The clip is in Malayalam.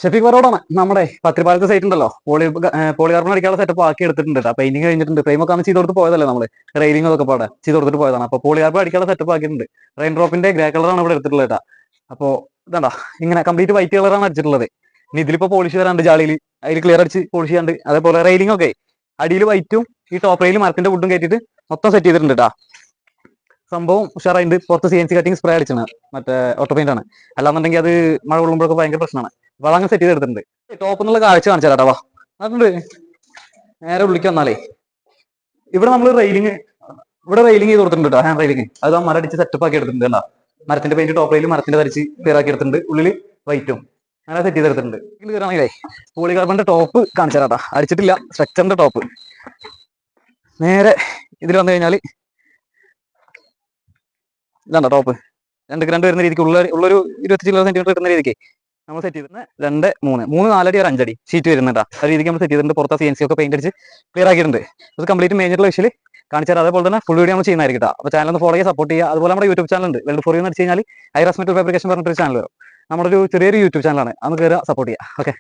ഷെഫീഖ് പറോടാണ് നമ്മുടെ പത്തിരിപ്പാലത്തെ സൈറ്റ് ഉണ്ടല്ലോ പോളികാർബൺ അടിക്കാനുള്ള സെറ്റപ്പ് ആക്കി എടുത്തിട്ടുണ്ട് കേട്ടോ. പെയിന്റിങ് കഴിഞ്ഞിട്ടുണ്ട്. ഫ്രെയിമൊക്കെ ആണ് ചെയ്ത് കൊടുത്ത് പോയതല്ലേ നമ്മള്. റെയിലിംഗ് ഒക്കെ പാടെ ചെയ്ത് കൊടുത്തിട്ട് പോയതാണ്. അപ്പോൾ പോളികാർബൺ അടിക്കാനുള്ള സെറ്റപ്പ് ആക്കിയിട്ടുണ്ട്. റെയിൻ ഡ്രോപ്പിന്റെ ഗ്രേ കളറാണ് ഇവിടെ എടുത്തിട്ടുള്ളത് കേട്ടോ. അപ്പോൾ ഇതാ ഇങ്ങനെ കംപ്ലീറ്റ് വൈറ്റ് കളറാണ് അടിച്ചിട്ടുള്ളത്. ഇനി ഇതിലിപ്പോ പോളിഷ് വരാണ്ട് ജാളിയിൽ അതിൽ ക്ലിയർ അടിച്ച് പോളിഷ് ചെയ്യാണ്ട്. അതേപോലെ റെയിലിംഗ് ഒക്കെ അടിയിൽ വൈറ്റും ഈ ടോപ്പ് റെയിലും മരത്തിന്റെ വുഡും കയറ്റിയിട്ട് മൊത്തം സെറ്റ് ചെയ്തിട്ടുണ്ട് കേട്ടോ. സംഭവം ഉഷാറായിട്ട് പുറത്ത് CNC കട്ടിങ് സ്പ്രേ അടിച്ചാണ്. മറ്റേ ഓട്ടോ പെയിന്റ് ആണ്. അല്ലാന്നുണ്ടെങ്കിൽ അത് മഴ കൊള്ളുമ്പോഴൊക്കെ ഭയങ്കര പ്രശ്നമാണ്. അപ്പൊ അതങ്ങനെ സെറ്റ് ചെയ്തെടുത്തിട്ടുണ്ട്. ടോപ്പ് എന്നുള്ള കാഴ്ച കാണിച്ചു തരാട്ടാ. വാ അതുണ്ട് നേരെ ഉള്ളിക്ക് വന്നാലേ ഇവിടെ നമ്മൾ റെയിലിംഗ് ചെയ്ത് കൊടുത്തിട്ടുണ്ട് കേട്ടോ. ഹാൻഡ് റെയിലിംഗ് അത് ആ മരം അടിച്ച് സെറ്റപ്പ് ആക്കി എടുത്തിട്ടുണ്ട് കേട്ടോ. മരത്തിന്റെ പെയിന്റ് ടോപ്പ് റെയിൽ മരത്തിന്റെ വരച്ച് ക്ലിയർ ആക്കി എടുത്തിട്ടുണ്ട്. ഉള്ളിൽ വൈറ്റും അങ്ങനെ സെറ്റ് ചെയ്തെടുത്തിട്ടുണ്ട്. ഇതിൽ കയറാണെങ്കിലേ പോളികാർബണിന്റെ ടോപ്പ് കാണിച്ചു തരാട്ടാ. അടിച്ചിട്ടില്ല, സ്ട്രക്ചറിന്റെ ടോപ്പ്. നേരെ ഇതിൽ വന്നു കഴിഞ്ഞാൽ ഇതാണ്ടോ ടോപ്പ്. 2 വരുന്ന രീതിക്ക് ഉള്ളൊരു 25 സെന്റിമീറ്റർ കിട്ടുന്ന രീതിക്ക് നമ്മൾ സെറ്റ് ചെയ്തിരുന്നത് 2, 3, 4 അടി ഒരു 5 അടി ഷീറ്റ് വരുന്നുണ്ട്. ആ രീതിക്ക് നമ്മൾ സെറ്റ് ചെയ്തിട്ടുണ്ട്. പുറത്തെ CNC ഒക്കെ പെയിന്റ് അടിച്ച് ക്ലിയർ ആക്കിയിട്ടുണ്ട്. അത് കംപ്ലീറ്റ് മേജറുള്ള വിഷയിൽ കാണിച്ചാൽ അതേപോലെ തന്നെ ഫുൾ വീഡിയോ നമ്മൾ ചെയ്യുന്നതായിരിക്കും കേട്ടോ. അപ്പോൾ ചാനൽ ഒന്ന് ഫോളോ ചെയ്യുക, സപ്പോർട്ട് ചെയ്യുക. അതുപോലെ നമ്മുടെ യൂട്യൂബ് ചാനൽ ഉണ്ട്. വെൽഡ് ഫോർ യു എന്ന് അടിച്ച് കഴിഞ്ഞാൽ ഐറാസ് മെറ്റൽ ഫാബ്രിക്കേഷൻ പറഞ്ഞിട്ടൊരു ചാനൽ വരും. നമ്മുടെ ഒരു ചെറിയൊരു യൂട്യൂബ് ചാനലാണ്. അന്ന് കയറുക, സപ്പോർട്ട് ചെയ്യുക. ഓക്കെ.